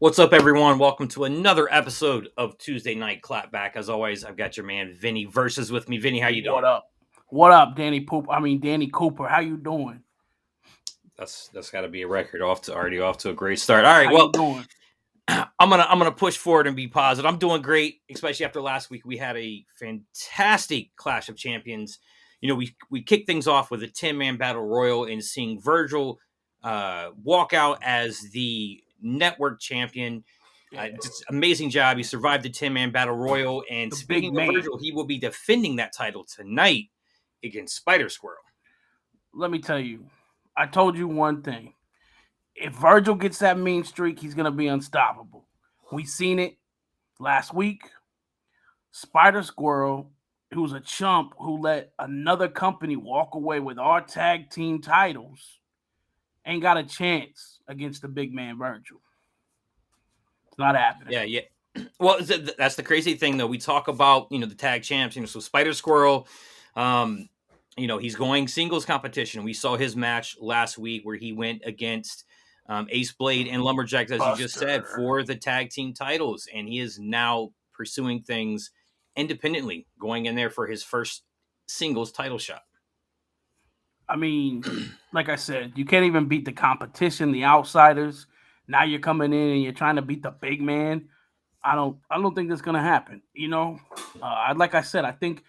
What's up, everyone? Welcome to another episode of Tuesday Night Clapback. As always, I've got your man Vinny Versus with me. Vinny, how you doing? What up? What up, Danny Cooper. How you doing? That's got to be a record. Already off to a great start. All right, How you well, doing? I'm gonna push forward and be positive. I'm doing great, especially after last week. We had a fantastic Clash of Champions. We kicked things off with a 10-man battle royal and seeing Virgil walk out as the network champion. Yeah, Just amazing job. He survived the 10-man battle royal. And the big speaking of man. Virgil, he will be defending that title tonight against Spider Squirrel. Let me tell you, I told you one thing. If Virgil gets that mean streak, he's gonna be unstoppable. We seen it last week. Spider Squirrel, who's a chump who let another company walk away with our tag team titles, ain't got a chance against the big man Virgil. It's not happening. Yeah. Well, that's the crazy thing, though. We talk about the tag champs. So Spider Squirrel, he's going singles competition. We saw his match last week where he went against Ace Blade and Lumberjacks, as you just said, Buster. for the tag team titles, and he is now pursuing things independently, going in there for his first singles title shot. I mean, like I said, you can't even beat the competition, the outsiders. Now you're coming in and you're trying to beat the big man. I don't think that's gonna happen. Like I said, I think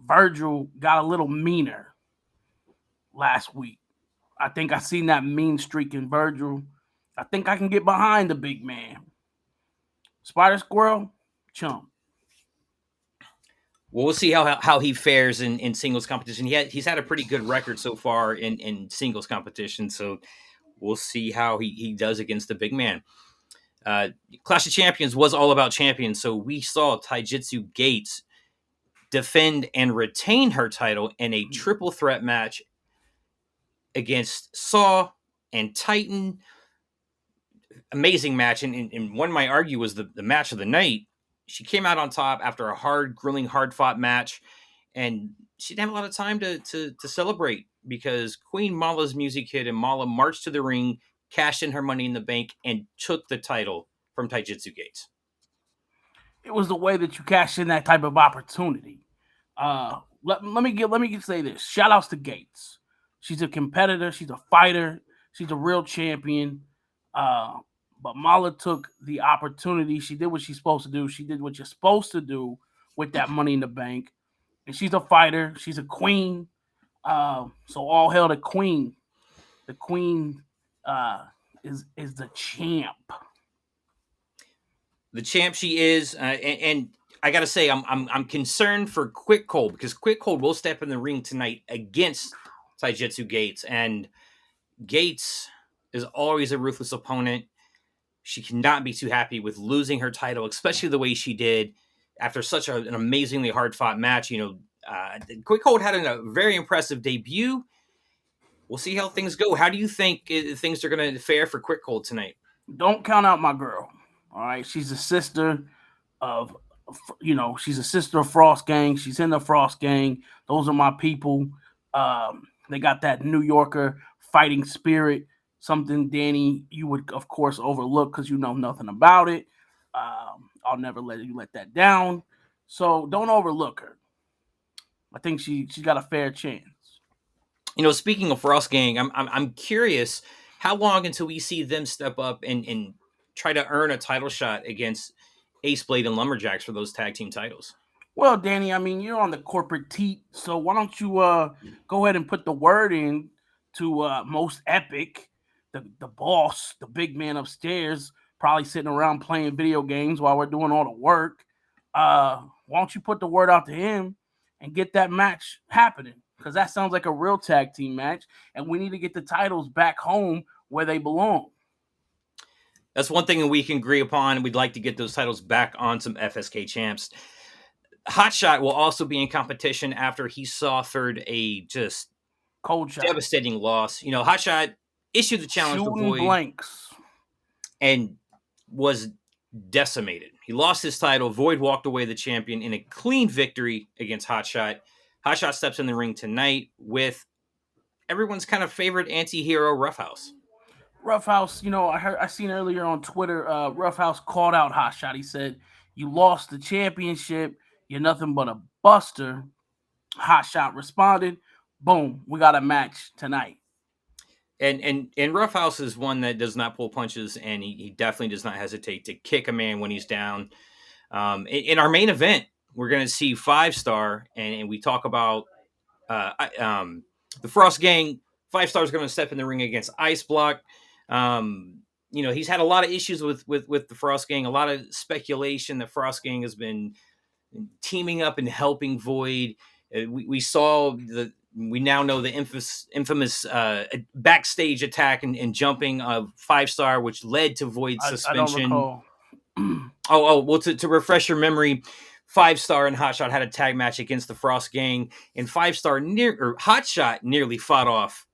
Virgil got a little meaner last week. I think I seen that mean streak in Virgil. I think I can get behind the big man. Spider Squirrel, chump. Well, we'll see how he fares in singles competition. He's had a pretty good record so far in singles competition, so we'll see how he does against the big man. Clash of Champions was all about champions, so we saw Taijutsu Gates defend and retain her title in a triple threat match against Saw and Titan. Amazing match, and one might argue was the match of the night. She came out on top after a grueling, hard fought match, and she didn't have a lot of time to celebrate because Queen Mala's music hit, and Mala marched to the ring, cashed in her money in the bank, and took the title from Taijutsu Gates. It was the way that you cash in that type of opportunity. Let me say this. Shout outs to Gates. She's a competitor. She's a fighter. She's a real champion. But Mala took the opportunity. She did what she's supposed to do. She did what you're supposed to do with that money in the bank. And she's a fighter. She's a queen. So all hail the queen. The queen is the champ. The champ she is, and I gotta say, I'm concerned for Quick Cold because Quick Cold will step in the ring tonight against Taijutsu Gates, and Gates is always a ruthless opponent. She cannot be too happy with losing her title, especially the way she did after such an amazingly hard fought match. Quick Cold had a very impressive debut. We'll see how things go. How do you think things are going to fare for Quick Cold tonight? Don't count out my girl. All right, she's a sister of, she's a sister of Frost Gang. She's in the Frost Gang. Those are my people. They got that New Yorker fighting spirit. Something, Danny, you would of course overlook because you know nothing about it. I'll never let you let that down. So don't overlook her. I think she got a fair chance. Speaking of Frost Gang, I'm curious how long until we see them step up and try to earn a title shot against Ace Blade and Lumberjacks for those tag team titles. Well, Danny, I mean you're on the corporate teat, so why don't you go ahead and put the word in to Most Epic, the boss, the big man upstairs, probably sitting around playing video games while we're doing all the work. Why don't you put the word out to him and get that match happening? Because that sounds like a real tag team match, and we need to get the titles back home where they belong. That's one thing that we can agree upon. We'd like to get those titles back on some FSK champs. Hotshot will also be in competition after he suffered a just Cold shot, devastating loss. Hotshot issued the challenge to shooting Void blanks. and was decimated. He lost his title. Void walked away the champion in a clean victory against Hotshot. Hotshot steps in the ring tonight with everyone's kind of favorite anti-hero Roughhouse. Roughhouse, I seen earlier on Twitter, Roughhouse called out Hotshot. He said, "You lost the championship. You're nothing but a buster." Hotshot responded, "Boom, we got a match tonight." And Roughhouse is one that does not pull punches, and he definitely does not hesitate to kick a man when he's down. In our main event, we're going to see 5-Star, and we talk about the Frost Gang. 5-Star is going to step in the ring against Ice Block. He's had a lot of issues with the Frost Gang. A lot of speculation that Frost Gang has been teaming up and helping Void. We now know the infamous backstage attack and jumping of 5-Star, which led to Void's suspension. I don't recall. Well, to refresh your memory, 5-Star and Hotshot had a tag match against the Frost Gang, and Hotshot nearly fought off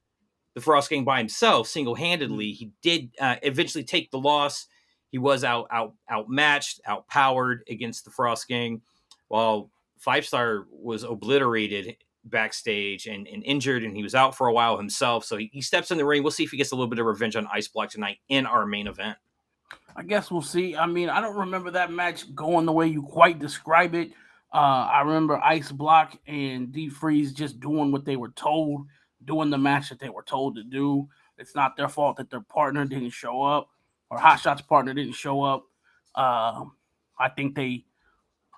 the Frost Gang by himself, single-handedly. He did eventually take the loss. He was outmatched, outpowered against the Frost Gang, while 5-Star was obliterated backstage and injured, and he was out for a while himself. So he steps in the ring. We'll see if he gets a little bit of revenge on Ice Block tonight in our main event. I guess we'll see. I mean, I don't remember that match going the way you quite describe it. I remember Ice Block and D Freeze just doing what they were told, doing the match that they were told to do. It's not their fault that their partner didn't show up, or Hotshot's partner didn't show up. I think they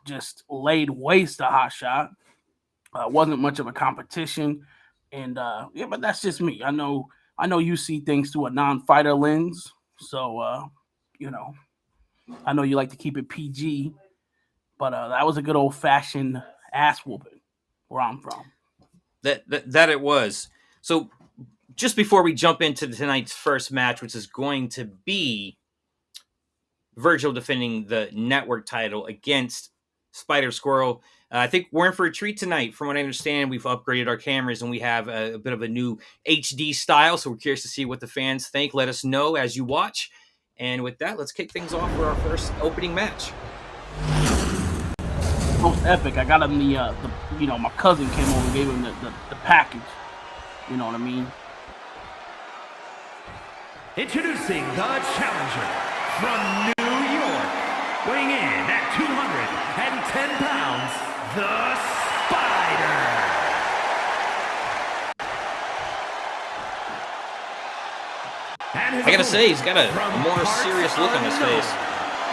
just laid waste to Hotshot. Wasn't much of a competition, and but that's just me. I know you see things through a non-fighter lens, so I know you like to keep it PG, but that was a good old-fashioned ass whooping where I'm from. That it was. So just before we jump into tonight's first match, which is going to be Virgil defending the network title against Spider Squirrel. I think we're in for a treat tonight. From what I understand, we've upgraded our cameras and we have a bit of a new HD style. So we're curious to see what the fans think. Let us know as you watch. And with that, let's kick things off for our first opening match. Most epic. I got him my cousin came over and gave him the package. You know what I mean? Introducing the challenger from New York, weighing in at 210 pounds, the Spider. I gotta say, he's got a more serious look on his face.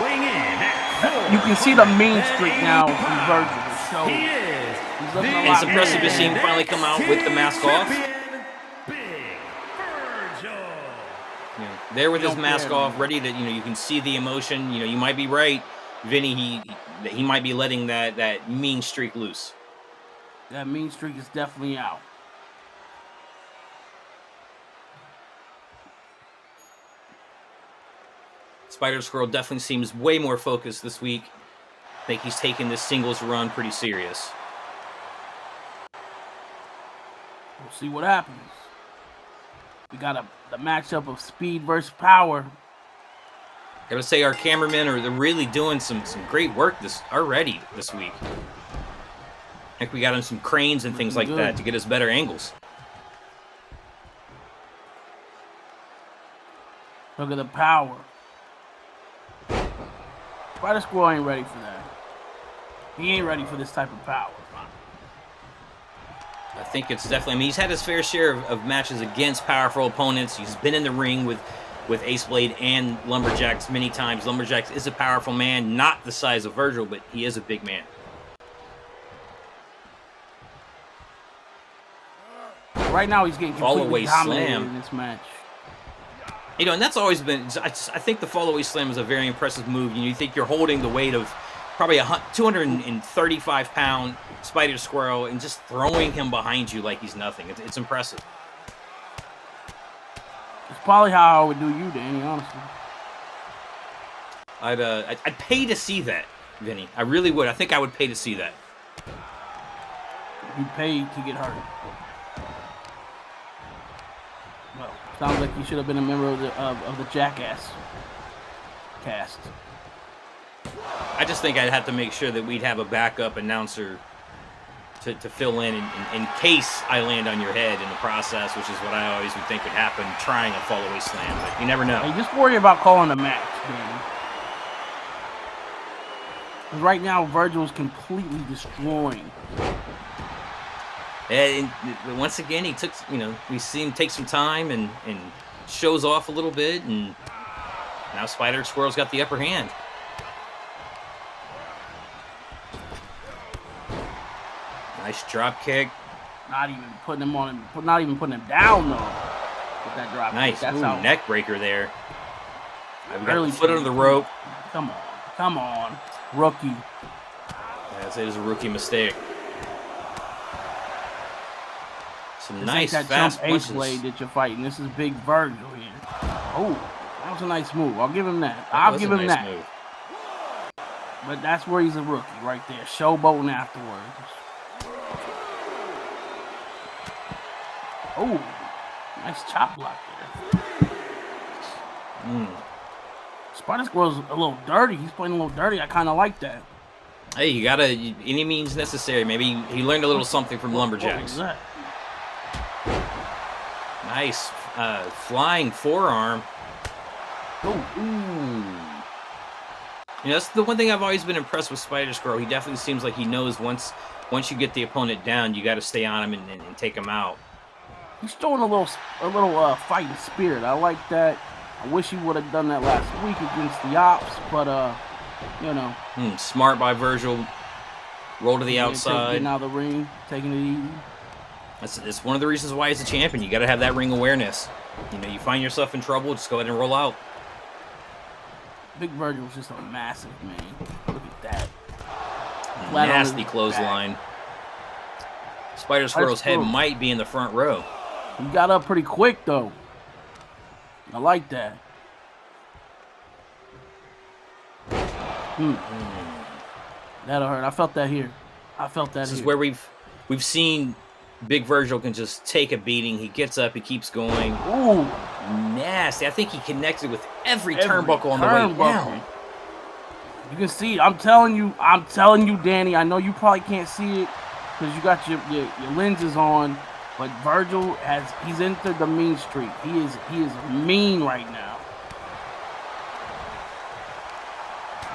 Weighing in at you can see the mean streak now from Virgil. So he is. And it's impressive to see him finally come out with the mask off. Big Virgil. There with his mask off, ready to, you can see the emotion. You might be right, Vinny. He might be letting that mean streak loose. That mean streak is definitely out. Spider Squirrel definitely seems way more focused this week. I think he's taking this singles run pretty serious. We'll see what happens. We got the matchup of speed versus power. Gotta say, our cameramen are really doing some great work this week. I think we got on some cranes and things like that to get us better angles. Look at the power. Spider Squirrel ain't ready for that. He ain't ready for this type of power. I think it's definitely, he's had his fair share of matches against powerful opponents. He's been in the ring with Ace Blade and Lumberjacks many times. Lumberjacks is a powerful man, not the size of Virgil, but he is a big man. Right now, he's getting completely dominated in this match. And that's always been, I think the fall away slam is a very impressive move. You think you're holding the weight of probably a 235-pound Spider Squirrel and just throwing him behind you like he's nothing. It's impressive. It's probably how I would do you, Danny, honestly. I'd pay to see that, Vinny. I really would. I think I would pay to see that. You'd pay to get hurt. Well, sounds like you should have been a member of the Jackass cast. I just think I'd have to make sure that we'd have a backup announcer to fill in case I land on your head in the process, which is what I always would think would happen trying a fall away slam, but you never know. Hey, just worry about calling a match, Danny. Right now, Virgil's completely destroying. And once again, he took, we see him take some time and shows off a little bit, and now Spider Squirrel's got the upper hand. Nice drop kick. Not even putting him on him. Not even putting him down though. With that drop nice. kick. That's Ooh, how neck breaker there. I've got the foot under the rope. Come on, rookie. That's it. Is a rookie mistake. Some this nice ain't that fast jump punches. ace blade that you're fighting. This is Big Virgil here. Oh, that was a nice move. I'll give him that. I'll give him that. Move. But that's where he's a rookie right there. Showboating afterwards. Oh, nice chop block there. Spider Squirrel's a little dirty. He's playing a little dirty. I kind of like that. Hey, you gotta, any means necessary. Maybe he learned a little something from Lumberjacks. What was that? Nice flying forearm. Ooh. That's the one thing I've always been impressed with Spider Squirrel. He definitely seems like he knows once you get the opponent down, you got to stay on him and take him out. He's showing a little fighting spirit. I like that. I wish he would have done that last week against the Ops, but smart by Virgil. Roll to the outside. Getting out of the ring, taking it easy. That's one of the reasons why he's a champion. You got to have that ring awareness. You find yourself in trouble, just go ahead and roll out. Big Virgil was just a massive man. Look at that. Nasty clothesline. Spider Squirrel's head might be in the front row. He got up pretty quick, though. I like that. That'll hurt. I felt that here. This is where we've seen Big Virgil can just take a beating. He gets up. He keeps going. Ooh. Nasty. I think he connected with every turnbuckle on the way down. You can see. I'm telling you, Danny. I know you probably can't see it because you got your lenses on, but Virgil he's entered the mean streak. He is mean right now.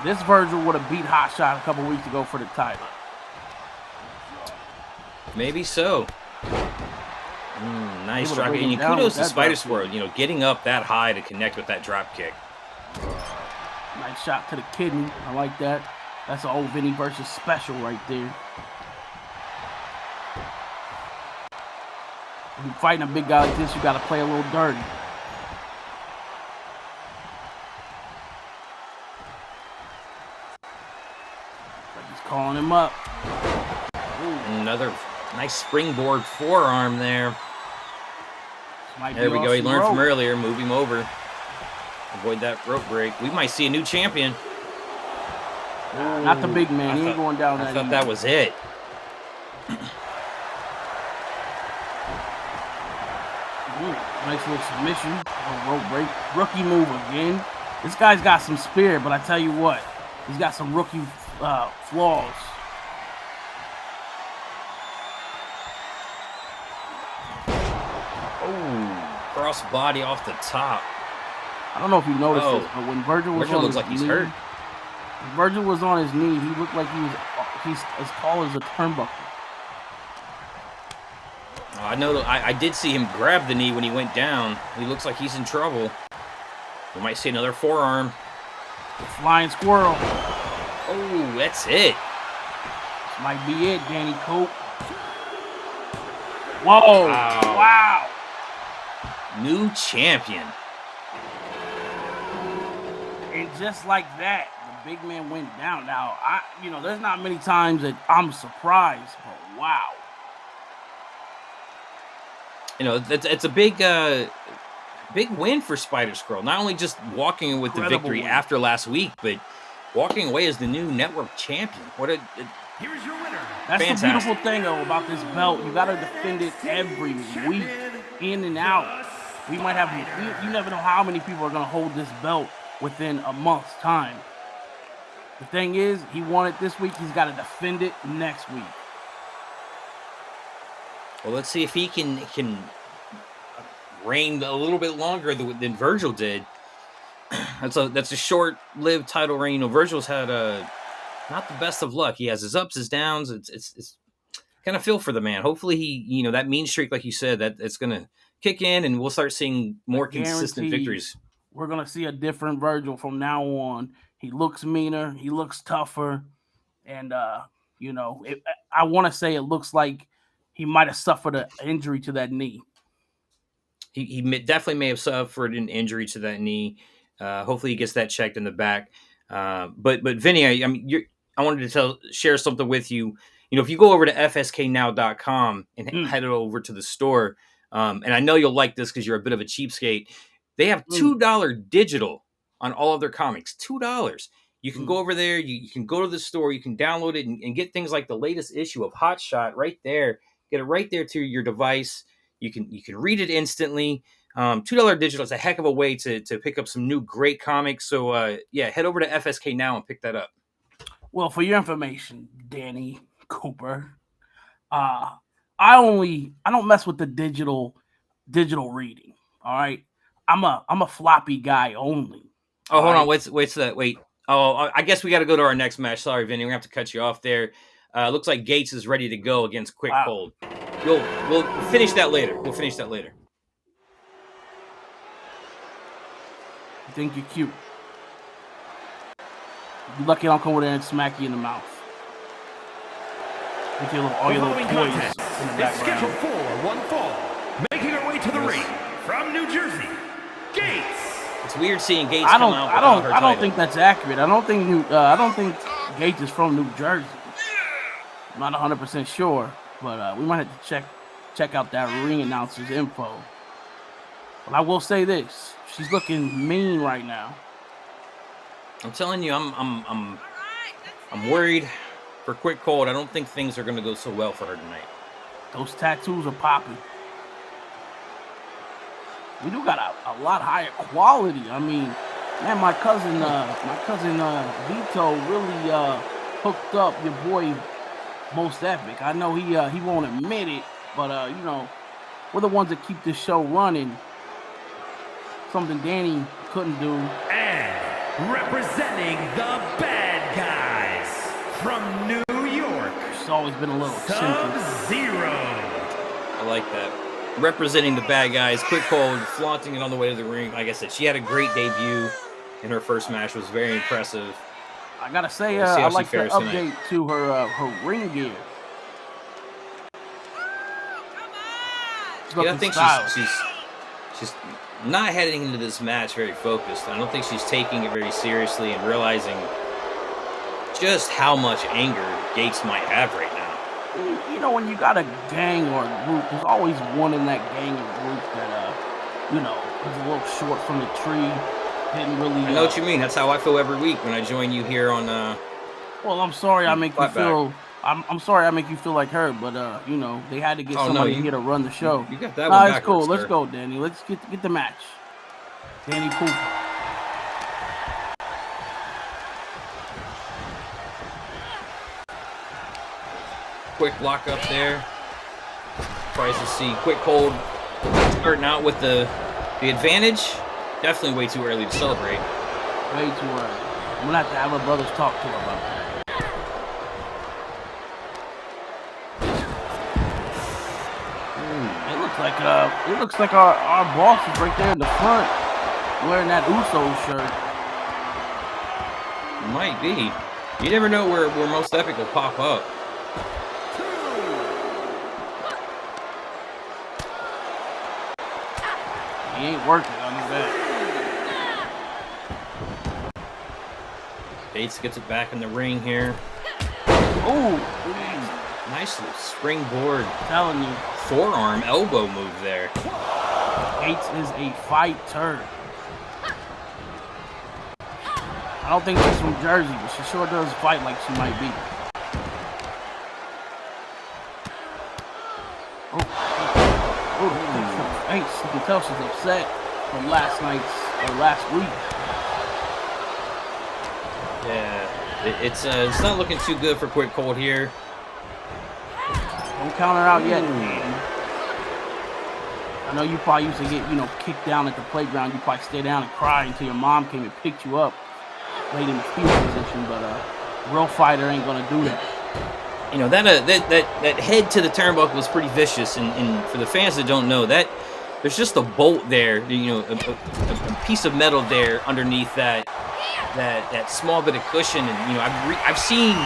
This Virgil would have beat Hot Shot a couple weeks ago for the title. Maybe so. Nice drop kick. And kudos to Spider Squirrel, getting up that high to connect with that drop kick. Nice shot to the kidney. I like that. That's an old Vinny Versus special right there. When you're fighting a big guy like this, you got to play a little dirty. Like he's calling him up. Another nice springboard forearm there. There we go. He learned from earlier. Move him over. Avoid that rope break. We might see a new champion. Not the big man. He ain't going down that. I thought that was it. Nice little submission. Rope break. Rookie move again. This guy's got some spirit, but I tell you what, he's got some rookie flaws. Cross body off the top. I don't know if you noticed this, but when Virgil was on looks like he's hurt. When Virgil was on his knee, he looked like he's as tall as a turnbuckle. I know. I did see him grab the knee when he went down. He looks like he's in trouble. We might see another forearm. Flying squirrel. Oh, that's it. This might be it, Danny Coop. Whoa! Wow! New champion. And just like that, the big man went down. Now, there's not many times that I'm surprised, but wow. It's a big win for Spider Squirrel. Not only just walking with the victory after last week, but walking away as the new network champion. Here's your winner. That's the beautiful thing, though, about this belt. You got to defend it every week, in and out. We might have, you never know how many people are going to hold this belt within a month's time. The thing is, he won it this week. He's got to defend it next week. Well, let's see if he can reign a little bit longer than Virgil did. That's a short-lived title reign. You know, Virgil's had not the best of luck. He has his ups, his downs. It's kind of feel for the man. Hopefully he, that mean streak, like you said, that it's gonna kick in, and we'll start seeing more consistent victories. We're gonna see a different Virgil from now on. He looks meaner. He looks tougher, and I want to say it looks like he might have suffered an injury to that knee. He definitely may have suffered an injury to that knee. Hopefully he gets that checked in the back. But Vinny, I wanted to share something with you. You know, if you go over to fsknow.com and head over to the store, and I know you'll like this because you're a bit of a cheapskate, they have $2 digital on all of their comics. $2. You can go over there. You can go to the store. You can download it and get things like the latest issue of Hot Shot right there. Get it right there to your device. You can read it instantly. $2 digital is a heck of a way to pick up some new great comics. So head over to FSK Now and pick that up. Well, for your information, Danny Cooper, I don't mess with the digital reading. All right, I'm a floppy guy only. Oh, hold on, wait. Oh, I guess we got to go to our next match. Sorry, Vinny, we have to cut you off there. Looks like Gates is ready to go against Quick Cold. We'll finish that later. You think you're cute? You're lucky I don't come over there and smack you in the mouth. With all your little toys in the background. It's scheduled for one fall. Making her way to the ring from New Jersey, Gates. It's weird seeing Gates come out without her title. I don't think that's accurate. I don't think Gates is from New Jersey. I'm not 100% sure, but we might have to check out that ring announcer's info. But I will say this: she's looking mean right now. I'm telling you, I'm worried for Quick Cold. I don't think things are going to go so well for her tonight. Those tattoos are popping. We do got a lot higher quality. I mean, man, my cousin Vito really hooked up your boy Most Epic. I know he won't admit it, but we're the ones that keep this show running. Something Danny couldn't do. And representing the bad guys from New York, she's always been a little Sub-Zero. I like that. Representing the bad guys, Quick Cold, flaunting it on the way to the ring. Like I said, she had a great debut in her first match. Was very impressive. I gotta say, I like the update to her ring gear. I think she's not heading into this match very focused. I don't think she's taking it very seriously and realizing just how much anger Gates might have right now. You know, when you got a gang or a group, there's always one in that gang or group that, is a little short from the tree. Didn't really. I know what you mean. That's how I feel every week when I join you here on. Well, I'm sorry I make you feel. I'm sorry I make you feel like her, but they had to get somebody here to run the show. You got that one backwards, cool. sir. Let's go, Danny. Let's get the match. Danny Cooper. Quick lock up there. Tries to see Quick Cold starting out with the advantage. Definitely way too early to celebrate. Way too early. I'm gonna have to have her brothers talk to her about that. It looks like our boss is right there in the front, wearing that Uso shirt. Might be. You never know where Most Epic will pop up. He ain't working on his back. Bates gets it back in the ring here. Ooh. Nice little springboard. I'm telling you. Forearm elbow move there. Gates is a fighter. I don't think she's from Jersey, but she sure does fight like she might be. You can tell she's upset from last week. Yeah, it's not looking too good for Quick Cold here. Don't count her out yet. I know you probably used to get, kicked down at the playground. You probably stay down and cry until your mom came and picked you up, laid in the fetal position. But real fighter ain't gonna do that. That head to the turnbuckle was pretty vicious, and for the fans that don't know that, there's just a bolt there, a piece of metal there underneath that small bit of cushion, and I've seen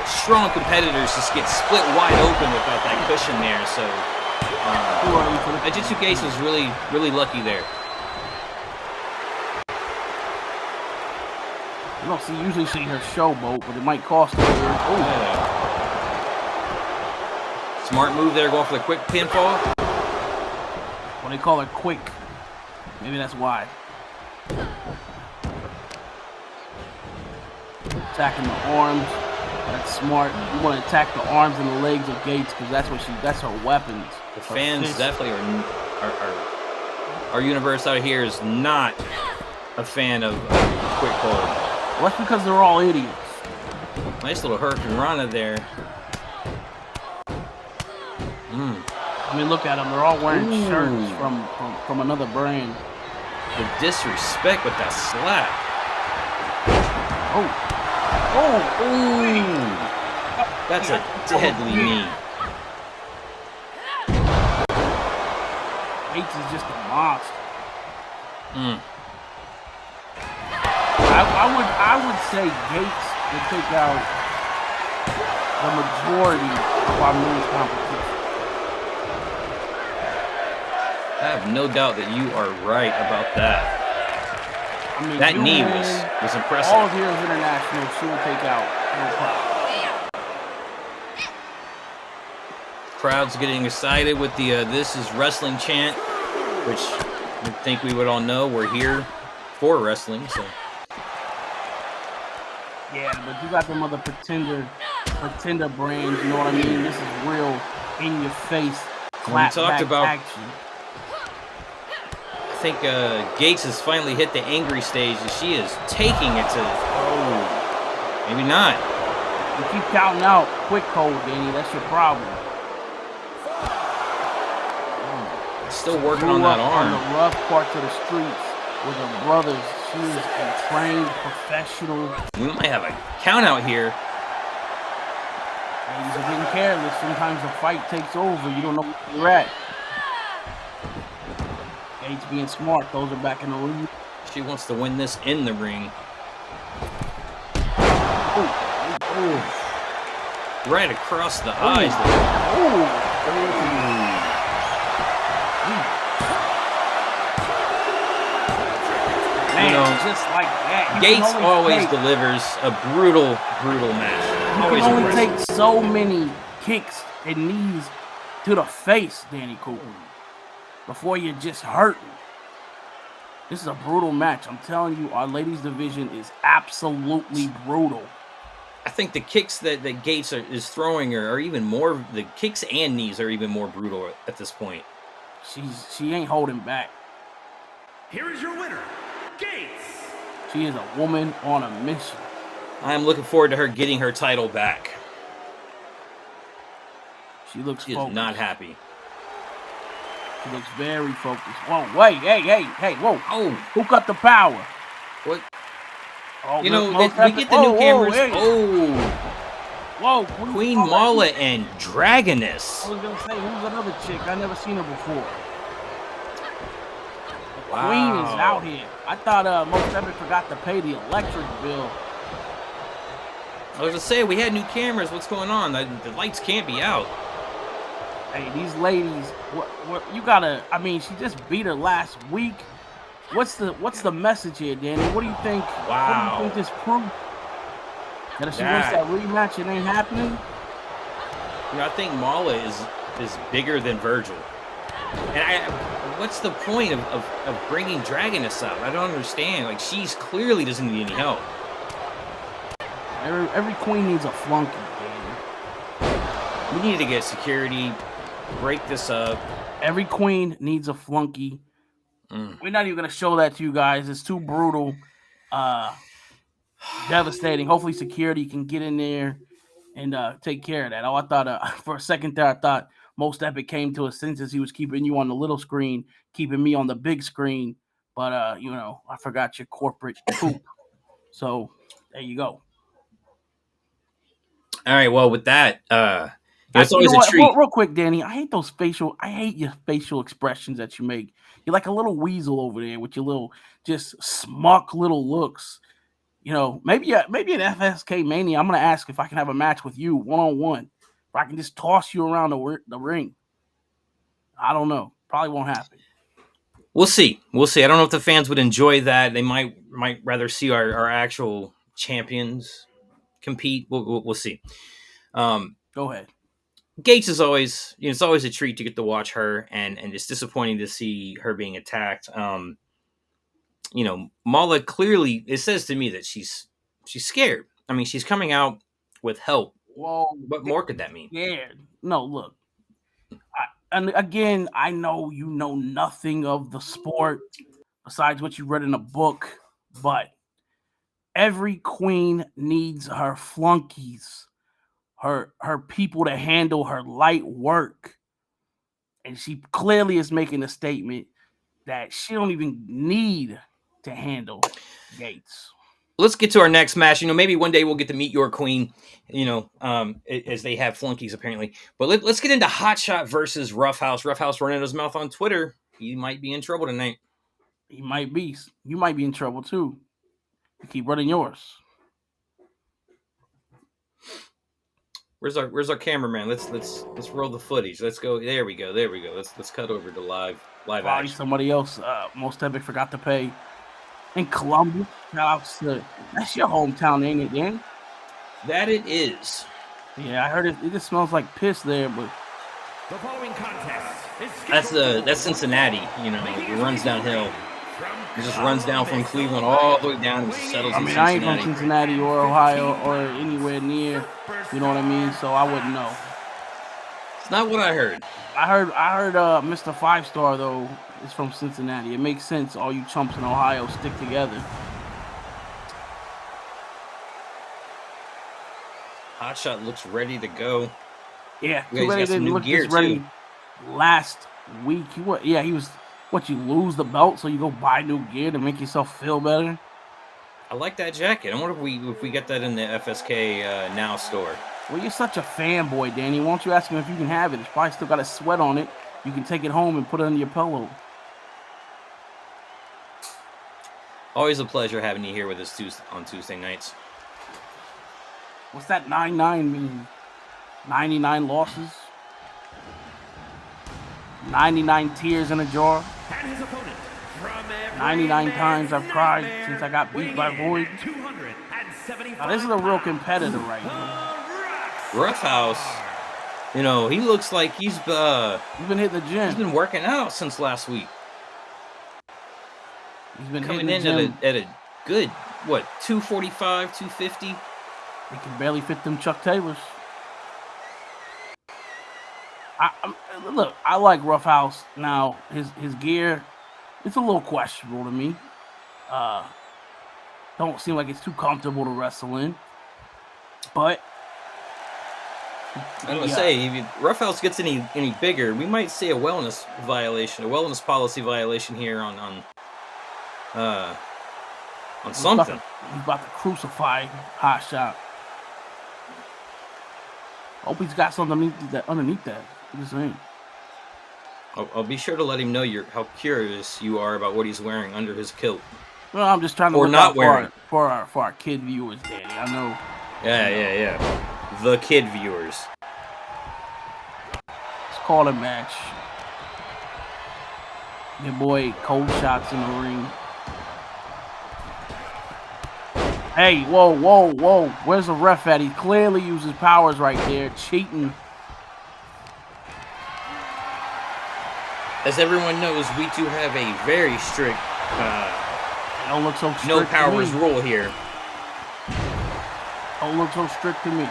strong competitors just get split wide open without that cushion there. So Jitsu Gates was really, really lucky there. You don't usually see her showboat, but it might cost her. Oh, yeah. Smart move there, going for the quick pinfall. Well, they call it quick. Maybe that's why. Attacking the arms. That's smart. You want to attack the arms and the legs of Gates because that's her weapons. The fans definitely are our universe out here is not a fan of quick hold. Well, that's because they're all idiots. Nice little Hurricane Rana there. I mean, look at them. They're all wearing shirts from another brand. The disrespect with that slap. Oh. That's a deadly knee. Gates is just a monster. I would say Gates would take out the majority of our men's competition. I have no doubt that you are right about that. I mean, that knee was impressive. All of Heroes International, she will take out no problem. Crowd's getting excited with the "This is Wrestling" chant, which I think we would all know we're here for wrestling. So. Yeah, but you got them other pretender brands. You know what I mean? This is real, in your face, clapback action. I think Gates has finally hit the angry stage, and she is taking it to. Oh, maybe not. You keep counting out quick hold, Danny. That's your problem. Still working on that arm. On the rough parts of the streets with her brothers. She is a trained professional. We might have a count out here. Ladies are getting careless. Sometimes the fight takes over. You don't know where you're at. Gates being smart. Those are back in the ring. She wants to win this in the ring. Right across the eyes. Man, just like that. Gates always delivers a brutal match. You can only take so many kicks and knees to the face, Danny Dcoop, before you're just hurting. This is a brutal match. I'm telling you, our ladies division is absolutely brutal. I think the kicks that Gates is throwing are even more. The kicks and knees are even more brutal at this point. She ain't holding back. Here is your winner, Gates. She is a woman on a mission. I'm looking forward to her getting her title back. She looks focused. Is not happy. She looks very focused. Whoa, wait, hey, whoa. Oh. Who cut the power? What? Oh, we get the new cameras. Hey. Whoa. Queen Mala and Dragoness. I was going to say, who's another chick? I never seen her before. Wow. Queen is out here. I thought Most Epic forgot to pay the electric bill. I was going to say, we had new cameras. What's going on? The lights can't be out. Hey, these ladies, what you gotta, I mean, she just beat her last week. What's the message here, Danny? What do you think? Wow. What do you think this proves? That if she wants that rematch, it ain't happening? I think Mala is bigger than Virgil. And what's the point of bringing Dragoness up? I don't understand. Like, she's clearly doesn't need any help. Every queen needs a flunky, Danny. We need to get security, break this up. Every queen needs a flunky. We're not even going to show that to you guys. It's too brutal. Devastating. Hopefully security can get in there and take care of that. Oh, I thought for a second there, I thought Most Epic came to his senses. He was keeping you on the little screen, keeping me on the big screen. But I forgot your corporate poop. So there you go. All right. Well, with that, it's You always know a what? treat. Real quick, Danny. I hate your facial expressions that you make. You're like a little weasel over there with your little, just smuck little looks. Maybe an FSK Mania. I'm gonna ask if I can have a match with you 1-on-1. Where I can just toss you around the ring. I don't know. Probably won't happen. We'll see. We'll see. I don't know if the fans would enjoy that. They might rather see our actual champions compete. We'll see. Go ahead. Gates is always, it's always a treat to get to watch her, and it's disappointing to see her being attacked. Mala clearly, it says to me that she's scared. I mean, she's coming out with help. Well, What more could that mean? Scared. No, look. And again, I know you know nothing of the sport besides what you read in a book, but every queen needs her flunkies, her people to handle her light work. And she clearly is making a statement that she don't even need to handle Gates. Let's get to our next match. Maybe one day we'll get to meet your queen, as they have flunkies apparently. But let's get into Hotshot versus Roughhouse. Roughhouse running his mouth on Twitter. He might be in trouble tonight. He might be. You might be in trouble too. You keep running yours. Where's our cameraman? Let's roll the footage. Let's go. There we go. Let's cut over to live Probably action. somebody else. Most Epic forgot to pay. In Columbus, that's your hometown, ain't it, Dan? That it is. Yeah, I heard it. It just smells like piss there, but The following contest is That's Cincinnati. It runs downhill. It just runs down from Cleveland all the way down and settles in Cincinnati. I ain't from Cincinnati or Ohio or anywhere near. You know what I mean? So I wouldn't know. It's not what I heard. I heard Mr. 5-Star though is from Cincinnati. It makes sense. All you chumps in Ohio stick together. Hotshot looks ready to go. Yeah, He's got some new gear ready. too. Last week, he was. What, you lose the belt so you go buy new gear to make yourself feel better? I like that jacket. I wonder if we get that in the FSK Now store. Well, you're such a fanboy, Danny. Why don't you ask him if you can have it? It's probably still got a sweat on it. You can take it home and put it under your pillow. Always a pleasure having you here with us on Tuesday nights. What's that 99 mean? 99 losses? 99 tears in a jar? and his opponent from 99 times I've cried since I got beat by Void. Now, this is a real competitor right here. Roughhouse, he looks like he's been hitting the gym. He's been working out since last week. He's been coming hitting in the gym. at a good 245, 250. He can barely fit them Chuck Taylors. Look, I like Roughhouse. Now, his gear, it's a little questionable to me. Don't seem like it's too comfortable to wrestle in. But I'm gonna say, if Roughhouse gets any bigger, we might see a wellness wellness policy violation here on something. He's about to crucify Hotshot. Hope he's got something underneath that. I'm just saying. I'll be sure to let him know how curious you are about what he's wearing under his kilt. Well, I'm just trying to or look not out wearing for our kid viewers, Danny. I know. Yeah. The kid viewers. Let's call it a match. Your boy Cold Shots in the ring. Hey, whoa. Where's the ref at? He clearly uses powers right there. Cheating. As everyone knows, we do have a very strict don't look so strict no powers to me. rule here. Don't look so strict to me.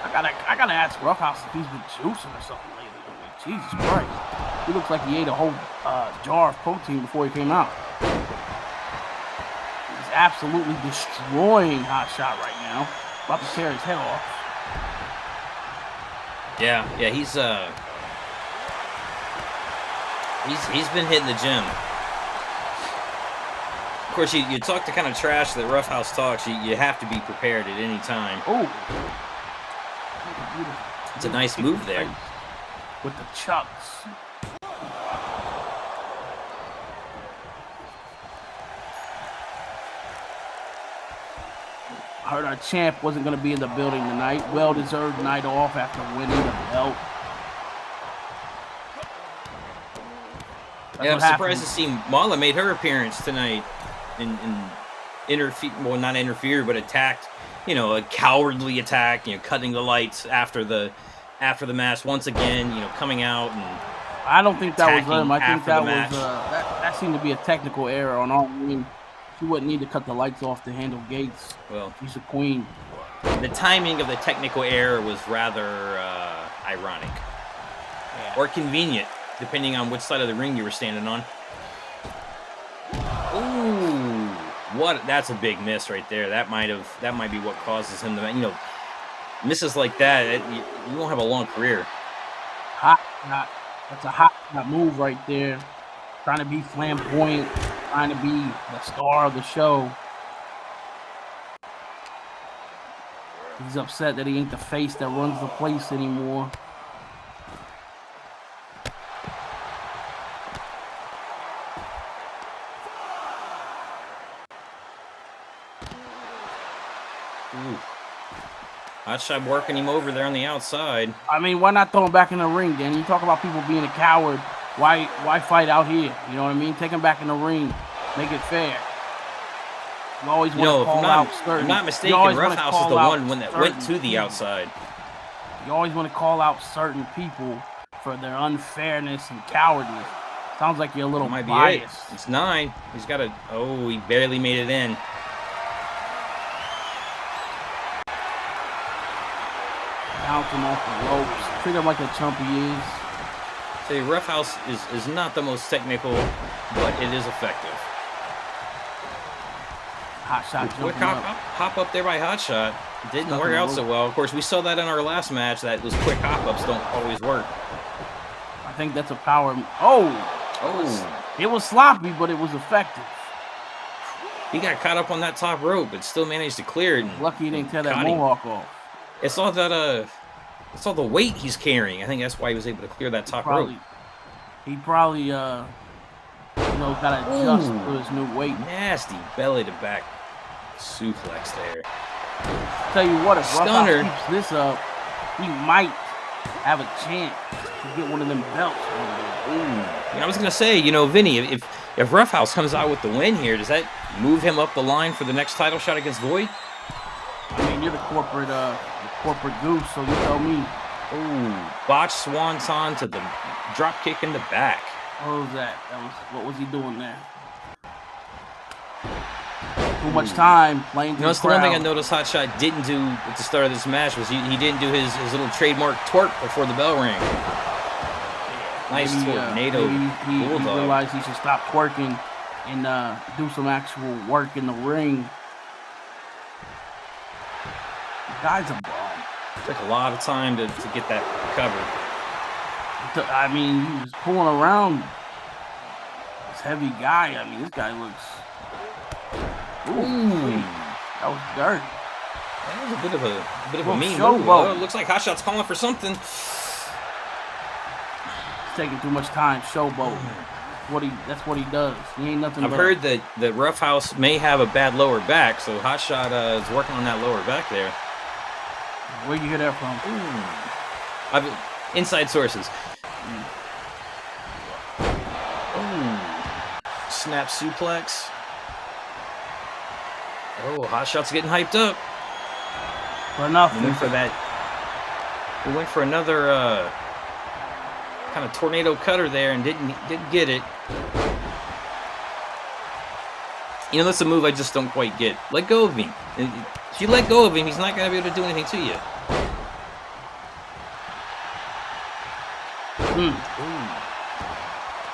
I gotta ask Roughhouse if he's been juicing or something lately. Jesus Christ. He looks like he ate a whole jar of protein before he came out. He's absolutely destroying Hotshot right now. About to tear his head off. Yeah, he's been hitting the gym. Of course, you talk the kind of trash that Roughhouse talks. You have to be prepared at any time. Oh, it's a nice move there with the chucks. I heard our champ wasn't going to be in the building tonight. Well-deserved night off after winning the belt. Yeah, I'm surprised to see Mala made her appearance tonight and not interfere, but attacked. You know, a cowardly attack. You know, cutting the lights after the match once again. You know, coming out and I don't think that was him. I think that was that seemed to be a technical error on our end. She wouldn't need to cut the lights off to handle Gates. Well, she's a queen. The timing of the technical error was rather ironic or convenient, depending on which side of the ring you were standing on. Ooh, that's a big miss right there. That might be what causes him to, you know, misses like that. You won't have a long career. Hot shot. That's a hot move right there. Trying to be flamboyant, trying to be the star of the show. He's upset that he ain't the face that runs the place anymore. Ooh. Hotshot working him over there on the outside. I mean, why not throw him back in the ring, Dan? You talk about people being a coward. Why fight out here? You know what I mean? Take him back in the ring. Make it fair. You always want to call out certain... If I'm not mistaken, Roughhouse is the one that went to the outside. You always want to call out certain people for their unfairness and cowardice. Sounds like you're a little biased. It's 9. He's got a... Oh, he barely made it in. Bouncing off the ropes. Treat him like a chump he is. Say, Roughhouse is not the most technical, but it is effective. Hotshot quick hop up there by Hotshot. Didn't work out so well. Of course, we saw that in our last match, that those quick hop-ups don't always work. I think that's a power... Oh! It was sloppy, but it was effective. He got caught up on that top rope, but still managed to clear it. Lucky he didn't tear that mohawk off. It's all the weight he's carrying. I think that's why he was able to clear that top rope. He probably, got to adjust to his new weight. Nasty belly to back suplex there. Tell you what, if Roughhouse keeps this up, he might have a chance to get one of them belts. I was gonna say, Vinny, if Roughhouse comes out with the win here, does that move him up the line for the next title shot against Void? I mean, you're the corporate goose, so you tell me. Botched swanton to the drop kick in the back. What was that? What was he doing there? Too much time playing to the that's the one thing I noticed Hotshot didn't do at the start of this match was he didn't do his little trademark twerk before the bell rang. Nice tornado. He realized he should stop twerking and do some actual work in the ring. The guy's a bum. Took a lot of time to get that covered. I mean, he was pulling around this heavy guy. I mean, this guy looks... that was dirty. That was a bit of a mean move. Oh, it looks like Hotshot's calling for something. He's taking too much time. Showboat. That's what he does. He ain't nothing. I've heard that Roughhouse may have a bad lower back, so Hotshot is working on that lower back there. Where'd you hear that from? Inside sources. Snap suplex. Hotshot's getting hyped up. For nothing. We went for another kind of tornado cutter there and didn't get it. That's a move I just don't quite get. Let go of him. If you let go of him, he's not going to be able to do anything to you.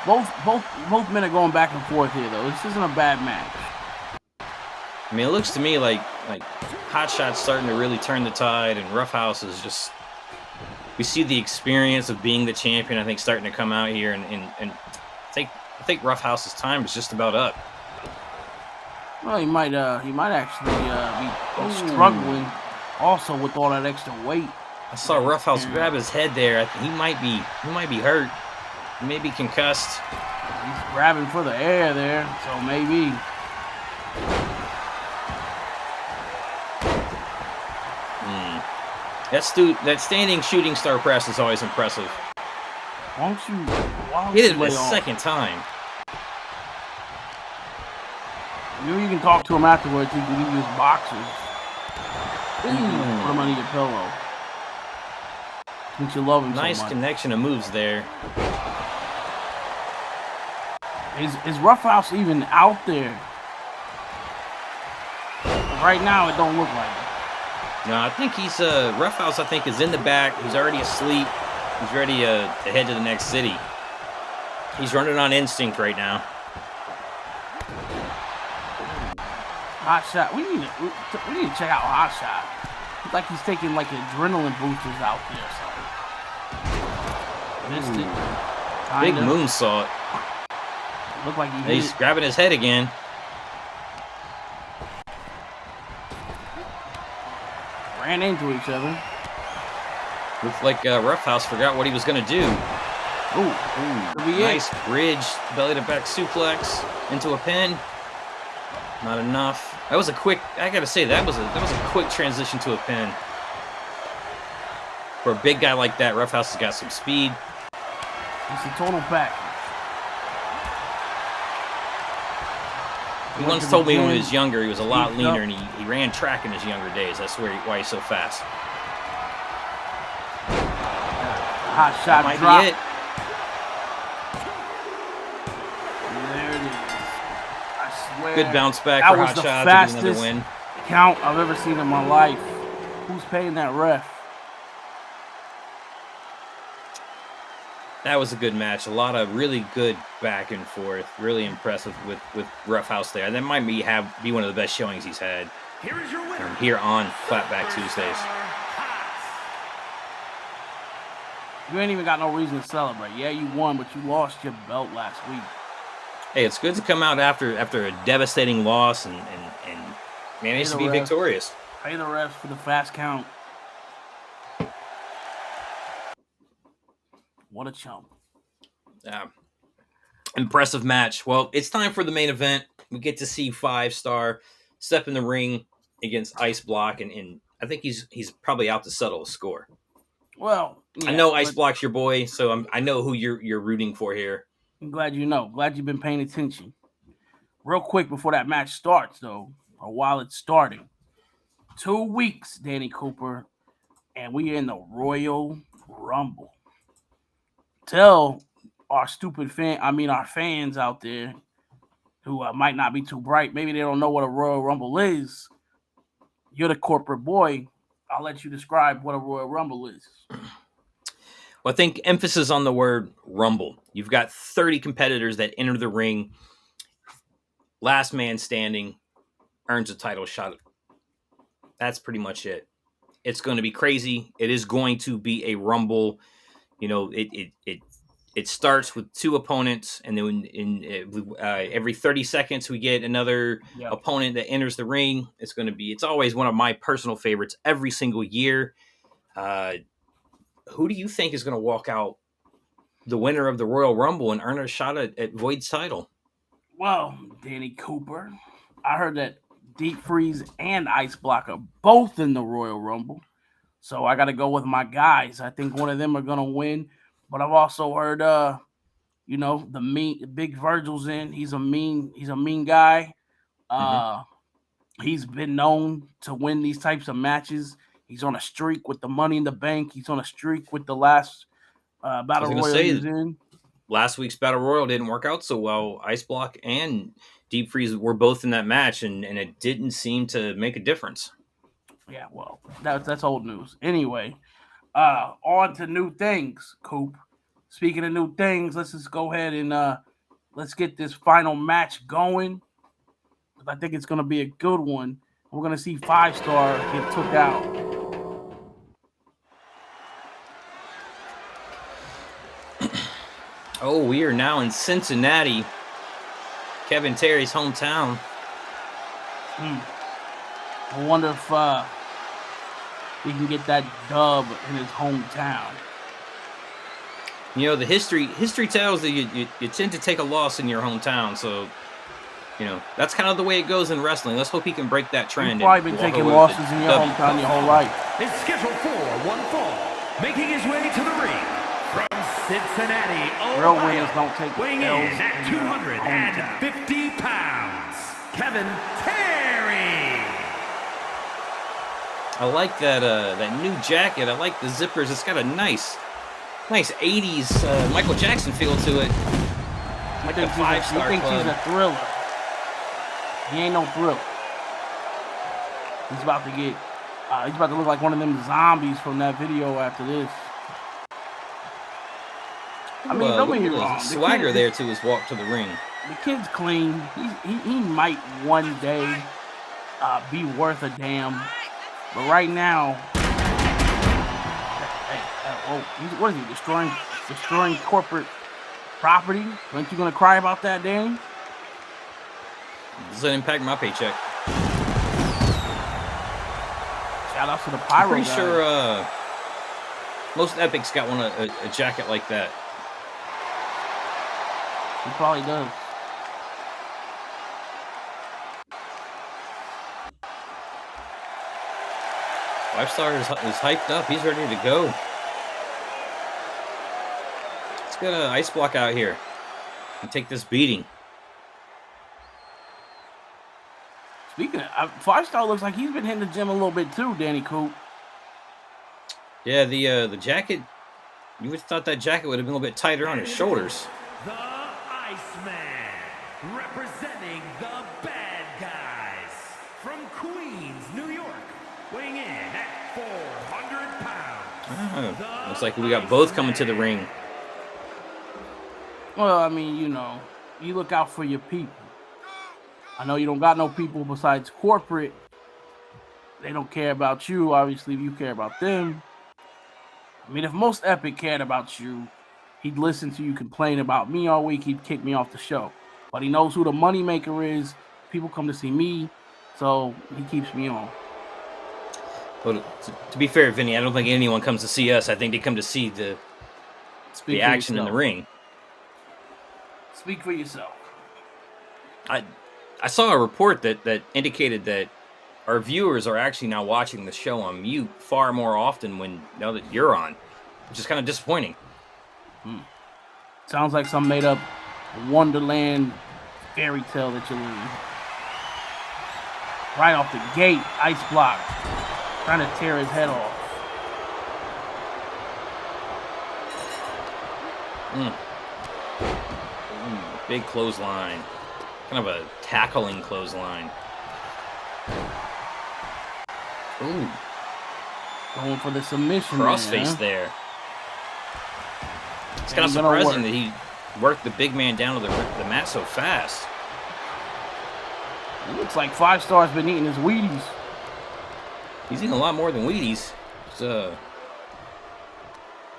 Both men are going back and forth here, though. This isn't a bad match. I mean, it looks to me like Hotshot's starting to really turn the tide, and Roughhouse is just we see the experience of being the champion, I think, starting to come out here, and I think Roughhouse's time is just about up. Well, he might actually be struggling also with all that extra weight. I saw Roughhouse grab his head there. He might be hurt. He may be concussed. He's grabbing for the air there, so maybe. That standing shooting star press is always impressive. Why don't He did it the second time. You can talk to him afterwards. You can use boxers. Put him under your pillow. Since you love him so much. Nice connection of moves there. Is Roughhouse even out there? Right now, it don't look like it. No, I think he's Roughhouse. I think is in the back. He's already asleep. He's ready to head to the next city. He's running on instinct right now. Hot Shot. We need to check out Hot Shot. It's like he's taking like adrenaline boosters out there. So. Missed it. Big moonsault. Looked like he's grabbing his head again. Ran into each other. Looks like Roughhouse forgot what he was going to do. Ooh, nice bridge, belly to back suplex into a pin. Not enough. That was a quick. I gotta say that was a quick transition to a pin. For a big guy like that, Roughhouse has got some speed. It's a total package. He once told me when he was younger, he was a lot leaner, and he ran track in his younger days. That's why he's so fast. Hot shot might drop. be it. There it is. I swear. Good bounce back for Hot Shot to get another win. Count I've ever seen in my life. Who's paying that ref? That was a good match. A lot of really good back and forth. Really impressive with Roughhouse there. That might be one of the best showings he's had here on Clapback Tuesdays. You ain't even got no reason to celebrate. Yeah, you won, but you lost your belt last week. Hey, it's good to come out after a devastating loss and manage to be victorious. Pay the refs for the fast count. What a chump. Impressive match. Well, it's time for the main event. We get to see 5-Star step in the ring against Ice Block, and I think he's probably out to settle a score. Well, yeah, I know Ice Block's your boy, so I know who you're rooting for here. I'm glad you know. Glad you've been paying attention. Real quick before that match starts, though, or while it's starting. 2 weeks, Danny Cooper, and we are in the Royal Rumble. Tell our our fans out there who might not be too bright, maybe they don't know what a Royal Rumble is. You're the corporate boy. I'll let you describe what a Royal Rumble is. Well, I think emphasis on the word rumble. You've got 30 competitors that enter the ring. Last man standing earns a title shot. That's pretty much it. It's going to be crazy. It is going to be a rumble. You know, it starts with 2 opponents, and then every 30 seconds we get another opponent that enters the ring. It's always one of my personal favorites every single year. Who do you think is going to walk out the winner of the Royal Rumble and earn a shot at Void's title? Well, Danny Cooper, I heard that Deep Freeze and Ice Block are both in the Royal Rumble. So I got to go with my guys. I think one of them are going to win. But I've also heard, the Big Virgil's in. He's a mean guy. He's been known to win these types of matches. He's on a streak with the Money in the Bank. He's on a streak with the last Battle Royal he's in. Last week's Battle Royal didn't work out so well. Ice Block and Deep Freeze were both in that match, and it didn't seem to make a difference. Yeah, well, that's old news. Anyway, on to new things, Coop. Speaking of new things, let's just go ahead and let's get this final match going. I think it's going to be a good one. We're going to see 5-Star get took out. Oh, we are now in Cincinnati, Kevin Terry's hometown. I wonder if he can get that dub in his hometown. You know, the history tells that you tend to take a loss in your hometown, so you know that's kind of the way it goes in wrestling. Let's hope he can break that trend. You've probably been taking losses in your hometown your whole life. Is scheduled for one fall, making his way to the ring from Cincinnati, Real Ohio, winners don't take weighing in L's at in 250 pounds, Kevin Terry. I like that new jacket. I like the zippers. It's got a nice 80s Michael Jackson feel to it. Like the 5-star He thinks club. he's a thriller. He ain't no thriller. He's about to look like one of them zombies from that video after this. I mean, don't get me wrong. Swagger there to his walk to the ring. The kid's clean. He might one day be worth a damn. But right now, what is he destroying corporate property? Aren't you gonna cry about that, Danny? Doesn't impact my paycheck. Shout out to the pyro. I'm pretty guy. sure most Epics got a jacket like that. He probably does. Five-star is hyped up. He's ready to go. Let's get an ice block out here and take this beating. Speaking of, 5-star looks like he's been hitting the gym a little bit too, Danny Coop. Yeah, the jacket. You would have thought that jacket would have been a little bit tighter on his shoulders. The Iceman, representing the bad guys from Queens, New York, weighing in at 400 pounds. Looks like we got both coming to the ring. Well, I mean, you know, you look out for your people. I know you don't got no people besides corporate. They don't care about you. Obviously, you care about them. I mean, if most Epic cared about you, he'd listen to you complain about me all week. He'd kick me off the show. But he knows who the moneymaker is. People come to see me, so he keeps me on. But to be fair, Vinny, I don't think anyone comes to see us. I think they come to see the action in the ring. Speak for yourself. I saw a report that indicated that our viewers are actually now watching the show on mute far more often now that you're on, which is kind of disappointing. Sounds like some made up Wonderland fairy tale that you're living. Right off the gate, ice block, trying to tear his head off. Big clothesline. Kind of a tackling clothesline. Ooh. Going for the submission. Crossface there. It's kind of surprising that he worked the big man down to the mat so fast. It looks like 5-star's been eating his Wheaties. He's eating a lot more than Wheaties.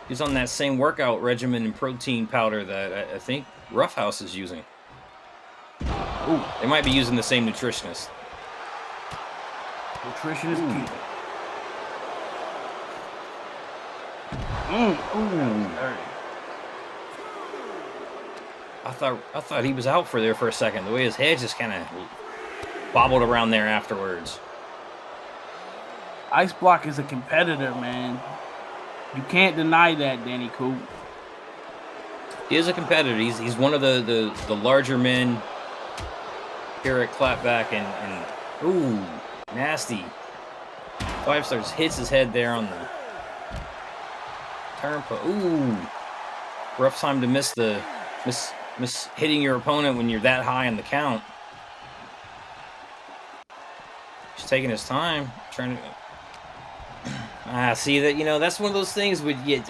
He's on that same workout regimen and protein powder that I think Roughhouse is using. Ooh, they might be using the same nutritionist. Nutrition is key. I thought he was out for a second. The way his head just kind of bobbled around there afterwards. Ice Block is a competitor, man. You can't deny that, Danny Coop. He is a competitor. He's one of the larger men here at Clapback, and ooh, nasty. 5-star hits his head there on the turnpike. Ooh, rough time to miss hitting your opponent when you're that high on the count. He's taking his time, trying to. See that, that's one of those things where you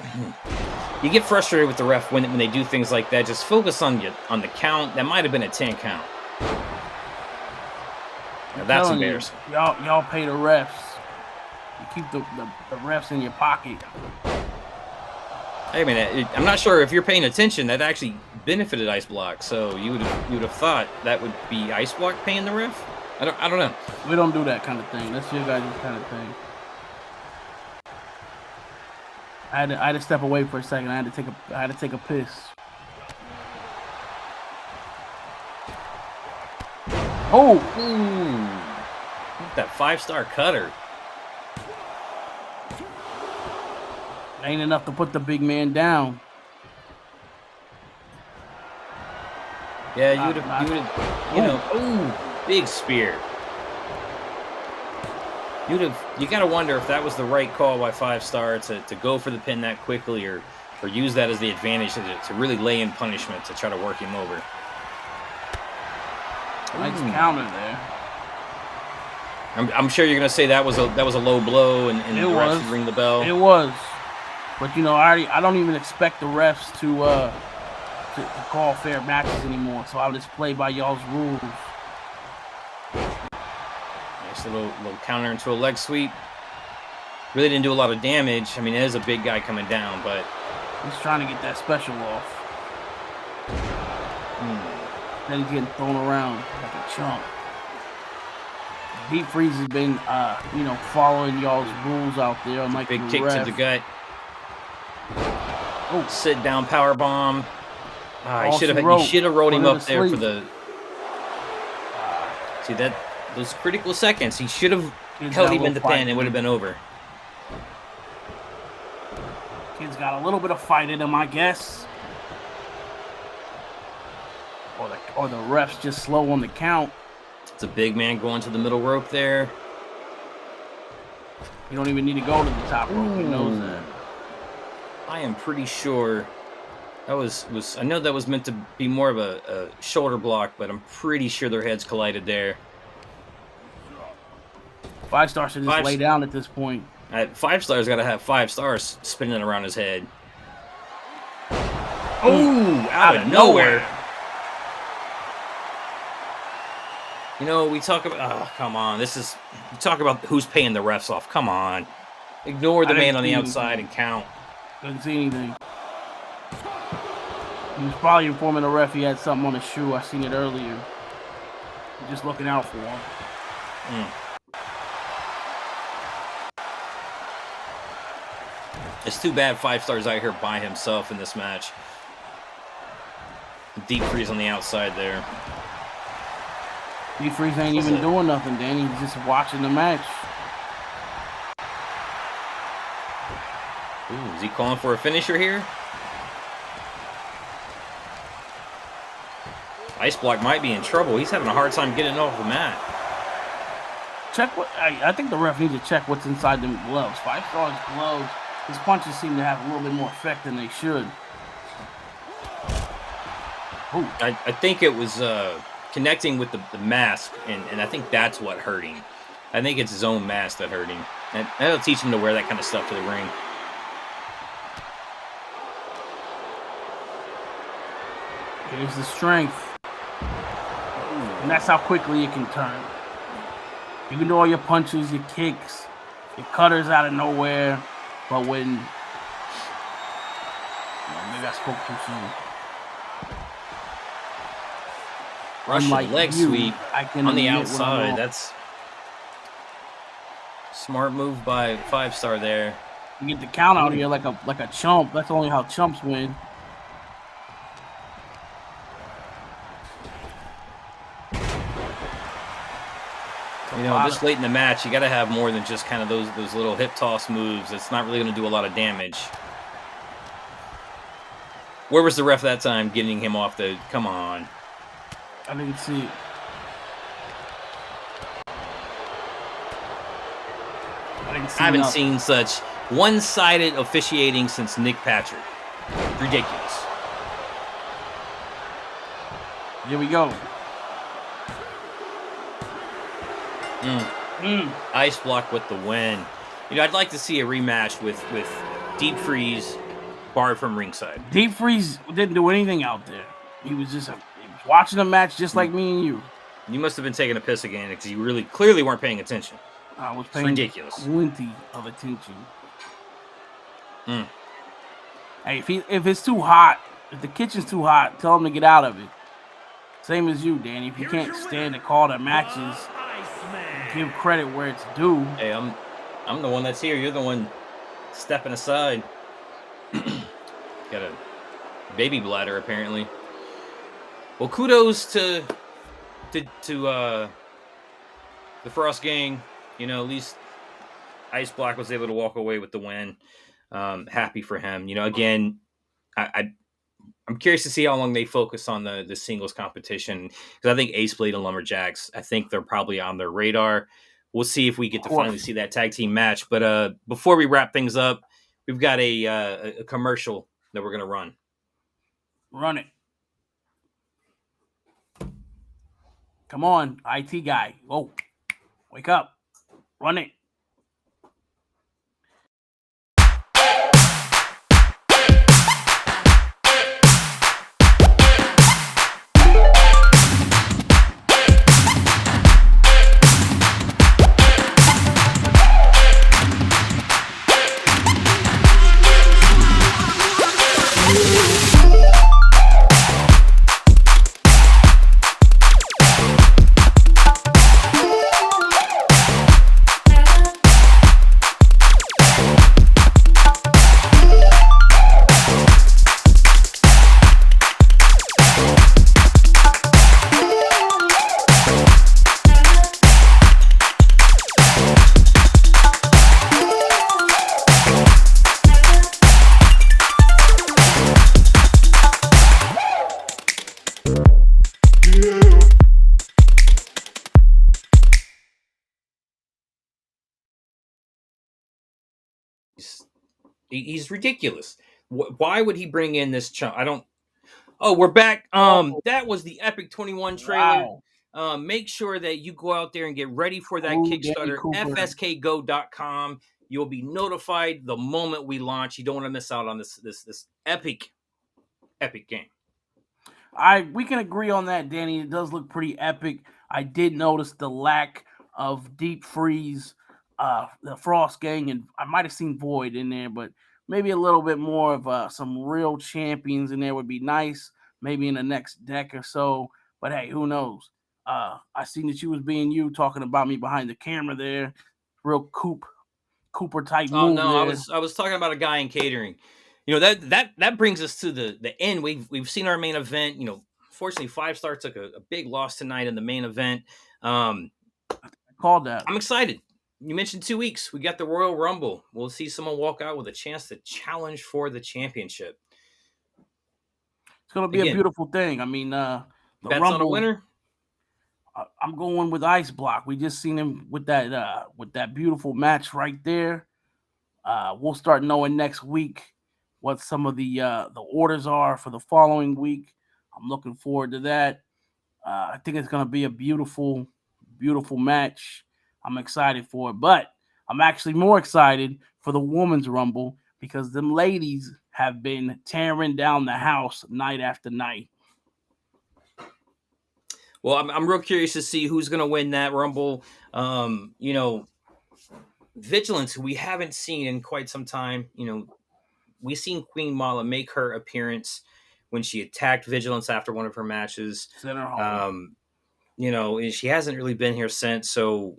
get frustrated with the ref when they do things like that. Just focus on the count. That might have been a 10 count. Now that's embarrassing. Y'all pay the refs. You keep the refs in your pocket. I mean, I'm not sure if you're paying attention. That actually benefited Ice Block. So you would have thought that would be Ice Block paying the ref. I don't know. We don't do that kind of thing. That's your guys' kind of thing. I had to step away for a second. I had to take a piss. Oh, That 5-star cutter. ain't enough to put the big man down. Yeah, you would have, big spear. You got to wonder if that was the right call by 5-star to go for the pin that quickly, or use that as the advantage to really lay in punishment to try to work him over. Nice counter there. I'm sure you're gonna say that was a low blow and the refs should ring the bell. It was, but I don't even expect the refs to call fair matches anymore. So I'll just play by y'all's rules. Nice little counter into a leg sweep. Really didn't do a lot of damage. I mean, it is a big guy coming down, but he's trying to get that special off. Then he's getting thrown around like a chump. Deep Freeze has been, following y'all's rules out there. Unlike big the kick ref. to the gut. Oh, sit down power bomb. You should have rolled him up there for the. See that those critical seconds. He should have held him in the pin. It would have been over. Kid's got a little bit of fight in him, I guess. Or the ref's just slow on the count. It's a big man going to the middle rope there. You don't even need to go to the top rope. He knows that. I am pretty sure that was I know that was meant to be more of a shoulder block, but I'm pretty sure their heads collided there. 5-star should just lay down at this point. 5-star's got to have 5 stars spinning around his head. Oh, out of nowhere. We talk about. Oh, come on! You talk about who's paying the refs off. Come on, ignore the man on the outside and count. Couldn't see anything. He was probably informing the ref he had something on his shoe. I seen it earlier. Just looking out for him. It's too bad 5-star's out here by himself in this match. Deep Freeze on the outside there. Deep Freeze ain't even doing nothing, Danny. He's just watching the match. Ooh, is he calling for a finisher here? Ice Block might be in trouble. He's having a hard time getting off the mat. I think the ref needs to check what's inside them gloves. 5-star's gloves, his punches seem to have a little bit more effect than they should. Ooh. I think it was connecting with the mask, and I think that's what hurt him. I think it's his own mask that hurt him. And that'll teach him to wear that kind of stuff to the ring. Here's the strength. And that's how quickly you can turn. You can do all your punches, your kicks, your cutters out of nowhere. But when... maybe I spoke too soon. Russian leg sweep on the outside. That's smart move by 5-star there. You get the count out here like a chump. That's only how chumps win. This late in the match, you got to have more than just kind of those little hip toss moves. It's not really going to do a lot of damage. Where was the ref that time getting him off the... Come on. I didn't see it. I haven't seen such one-sided officiating since Nick Patrick. Ridiculous. Here we go. Ice Block with the win. I'd like to see a rematch with Deep Freeze barred from ringside. Deep Freeze didn't do anything out there. He was just watching the match just like me and you. You must have been taking a piss again because you really clearly weren't paying attention. I was paying ridiculous. Plenty of attention. Hey, if it's too hot, if the kitchen's too hot, tell him to get out of it. Same as you, Danny. If you Here's can't your stand winner, to call the the matches, Iceman. give credit where it's due. Hey, I'm the one that's here. You're the one stepping aside. Got a baby bladder apparently. Well, kudos to the Frost Gang. You know, at least Ice Black was able to walk away with the win. Happy for him. You know, again, I I'm curious to see how long they focus on the singles competition because I think Ace Blade and Lumberjacks, I think they're probably on their radar. We'll see if we Of get to finally course, see that tag team match. But before we wrap things up, we've got a commercial that we're gonna run. run it. Come on, IT guy. Whoa, wake up. Run it. He's, he's ridiculous. Why would he bring in this chunk? I don't. Oh, we're back. Oh, That was the Epic 21 trailer. wow. Make sure that you go out there and get ready for that Who, Danny Kickstarter. Cooper? fskgo.com. You'll be notified the moment we launch. You don't want to miss out on this epic game. We can agree on that, Danny. It does look pretty epic. I did notice the lack of deep freeze, the Frost Gang, and I might have seen Void in there, but maybe a little bit more of some real champions in there would be nice. Maybe in the next deck or so. But hey, who knows? I seen that you was being you talking about me behind the camera there. Real Cooper type Oh move no, there. I was talking about a guy in catering. You know that brings us to the end. We've seen our main event. You know, fortunately, 5 Star took a big loss tonight in the main event. Um, Called that. I'm excited. You mentioned 2 weeks. We got the Royal Rumble. We'll see someone walk out with a chance to challenge for the championship. It's gonna be a Again, beautiful thing. I mean, the bets on a Rumble. winner. I'm going with Ice Block. We just seen him with that beautiful match right there. We'll start knowing next week what some of the orders are for the following week. I'm looking forward to that. I think it's gonna be a beautiful, beautiful match. I'm excited for it, but I'm actually more excited for the Women's Rumble because them ladies have been tearing down the house night after night. Well, I'm real curious to see who's going to win that Rumble. You know, Vigilance, who we haven't seen in quite some time. You know, we seen Queen Mala make her appearance when she attacked Vigilance after one of her matches. Center home. You know, and she hasn't really been here since. So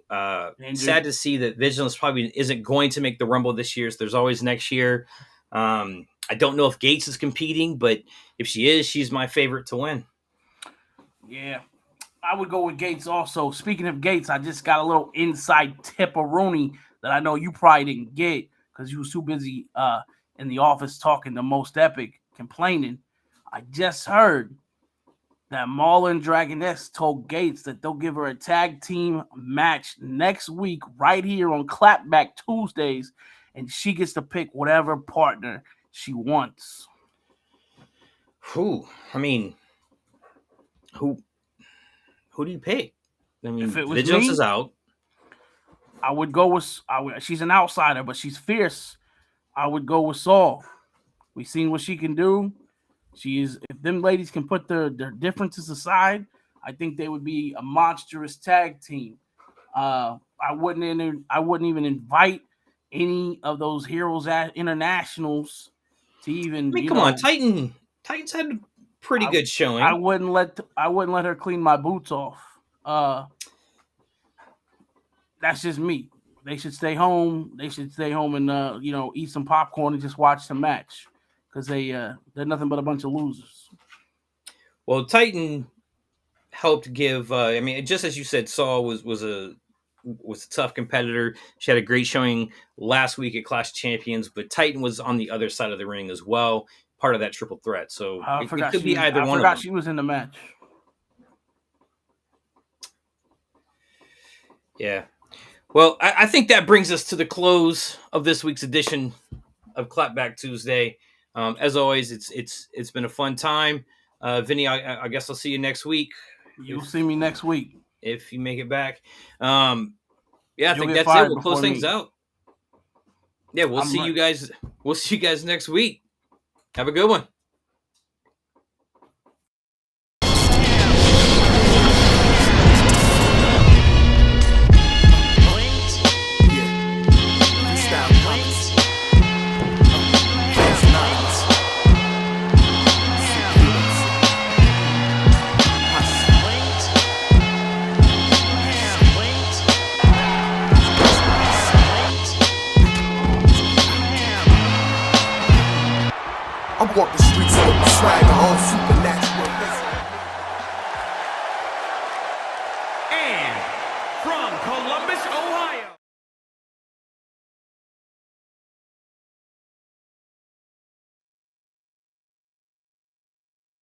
Injured. sad to see that Vigilance probably isn't going to make the Rumble this year. So there's always next year. I don't know if Gates is competing, but if she is, she's my favorite to win. Yeah, I would go with Gates also. Speaking of Gates, I just got a little inside tip of Rooney that I know you probably didn't get because you was too busy in the office talking to Most Epic, complaining. I just heard that Maul and Dragoness told Gates that they'll give her a tag team match next week right here on Clapback Tuesdays, and she gets to pick whatever partner she wants. Who? I mean, who do you pick? I If mean, it was Vigilance me, is out. I would go with. She's an outsider, but she's fierce. I would go with Saul. We've seen what she can do. She is. If them ladies can put their differences aside, I think they would be a monstrous tag team. I wouldn't even invite any of those heroes at internationals to even. I mean, You come know, on, Titans had a pretty good showing. I wouldn't let her clean my boots off. That's just me. They should stay home. They should stay home and eat some popcorn and just watch the match because they're nothing but a bunch of losers. Well, Titan helped give. I mean, just as you said, Saul was a tough competitor. She had a great showing last week at Clash of Champions, but Titan was on the other side of the ring as well, part of that triple threat. So I it forgot could she be was. either I one of forgot them. she was in the match. Yeah. Well, I think that brings us to the close of this week's edition of Clapback Tuesday. As always, it's been a fun time. Vinny, I guess I'll see you next week. You'll see me next week if you make it back. Yeah, I You'll think get that's it. fired We'll close before things me. out. Yeah, we'll I'm see right. you guys. We'll see you guys next week. Have a good one.